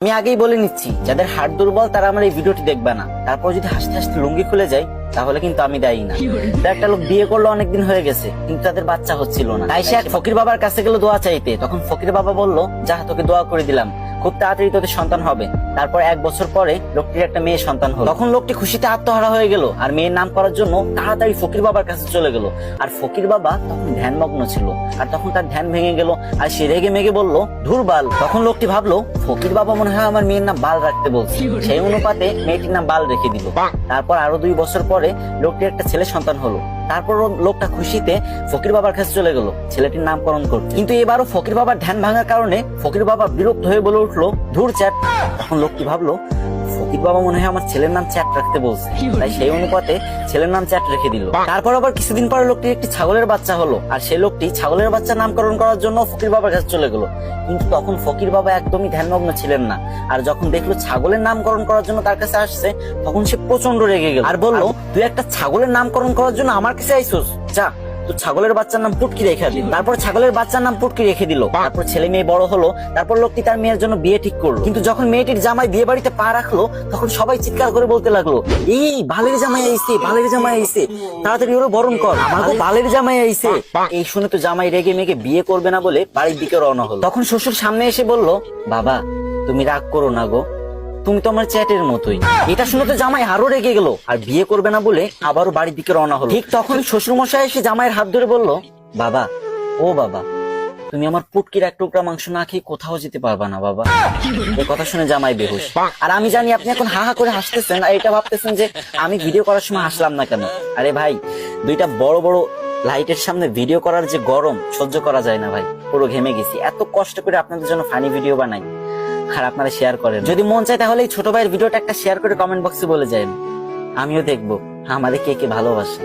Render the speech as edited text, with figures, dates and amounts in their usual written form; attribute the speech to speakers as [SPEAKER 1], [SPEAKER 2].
[SPEAKER 1] আমি আগেই বলে নিচ্ছি, যাদের হাড় দুর্বল তারা আমার এই ভিডিওটি দেখবে না। তারপর যদি হাসতে হাসতে লুঙ্গি খুলে যায় তাহলে কিন্তু আমি দায়ী না। একটা লোক বিয়ে করলো, অনেকদিন হয়ে গেছে, কিন্তু তাদের বাচ্চা হচ্ছিল না। তাই সে এক ফকির বাবার কাছে গেল দোয়া চাইতে। তখন ফকির বাবা বলল, যা তোকে দোয়া করে দিলাম, খুব তাড়াতাড়ি তোদের সন্তান হবে। তারপর 1 বছর পরে লোকটির একটা মেয়ে সন্তান হলো। তখন লোকটি খুশিতে আত্মহারা হয়ে গেল আর মেয়ের নাম করার জন্য তাড়াতাড়ি ফকির বাবার কাছে চলে গেল। আর ফকির বাবা তখন ধ্যানমগ্ন ছিল, আর তখন তার ধ্যান ভেঙে গেল আর সে রেগে মেগে বলল, ধুর বাল। তখন লোকটি ভাবলো, ফকির বাবা মনে হয় আমার মেয়ের নাম বাল রাখতে বলছে। সেই অনুপাতে মেয়েটির নাম বাল রেখে দিল। তারপর আরো 2 বছর পরে লোকটির একটা ছেলে সন্তান হলো। তারপর লোকটা খুশিতে ফকির বাবার কাছে চলে গেল ছেলেটির নামকরণ করতে। কিন্তু এবারও ফকির বাবার ধ্যান ভাঙার কারণে ফকির বাবা বিরক্ত হয়ে বলে উঠলো, ধুর চ্যাট। তখন লোকটি ভাবলো, ফকির বাবা মনে হয় আমার ছেলের নাম চ্যাট রাখতে বলছে, তাই সেই অনুপাতে ছেলের নাম চ্যাট রেখে দিল। তারপর আবার কিছুদিন পরে লোকটির একটি ছাগলের বাচ্চা হলো, আর সেই লোকটি ছাগলের বাচ্চা নামকরণ করার জন্য ফকির বাবার কাছে চলে গেল। কিন্তু তখন ফকির বাবা একদমই ধ্যানমগ্ন ছিলেন না, আর যখন দেখলো ছাগলের নামকরণ করার জন্য তার কাছে আসছে, তখন সে প্রচন্ড রেগে গেল আর বলল, তুই একটা ছাগলের নামকরণ করার জন্য আমার কাছে আইসোস, যা তো ছাগলের বাচ্চার নাম পুটকি রেখে দিল। তারপর ছাগলের বাচ্চার নাম পুটকি রেখে দিল। তারপর ছেলে মেয়ে বড় হলো। তারপর লোকটি তার মেয়ের জন্য বিয়ে ঠিক করলো। কিন্তু যখন মেয়েটির জামাই বিয়ে বাড়িতে পা রাখলো, তখন সবাই চিৎকার করে বলতে লাগলো, এই বালের জামাই আইছে, বালের জামাই আইছে, তাড়াতাড়ি ওরা বরণ কর, আমার বালের জামাই আইছে। এই শুনে তো জামাই রেগে মেগে বিয়ে করবে না বলে বাড়ির দিকে রওনা হলো। তখন শ্বশুর সামনে এসে বলল, বাবা তুমি রাগ করো না গো, তুমি তো আমার চ্যাটের মতোই। এটা শুনে তো জামাই আরো রেগে গেল আর বিয়ে করবে না বলে আবারও বাড়ির দিকে রওনা হলো। ঠিক তখন শ্বশুর মশাই এসে জামাইয়ের হাত ধরে বলল, বাবা ও বাবা, তুমি আমার পুটকির 1 টুকরা মাংস না খেয়ে কোথাও যেতে পারবা না বাবা। এই কথা শুনে জামাই বেহুশ। আর আমি জানি আপনি এখন হা হা করে হাসতেছেন আর এটা ভাবতেছেন যে আমি ভিডিও করার সময় হাসলাম না কেন। আরে ভাই, 2টা বড় বড় লাইটের সামনে ভিডিও করার যে গরম সহ্য করা যায় না ভাই, পুরো ঘেমে গেছি। এত কষ্ট করে আপনাদের জন্য ফানি ভিডিও বানাই আর আপনারা শেয়ার করেন। যদি মন চায় তাহলে এই ছোট ভাইয়ের ভিডিওটা একটা শেয়ার করে কমেন্ট বক্সে বলে যান, আমিও দেখবো আমাদের কে কে ভালোবাসে।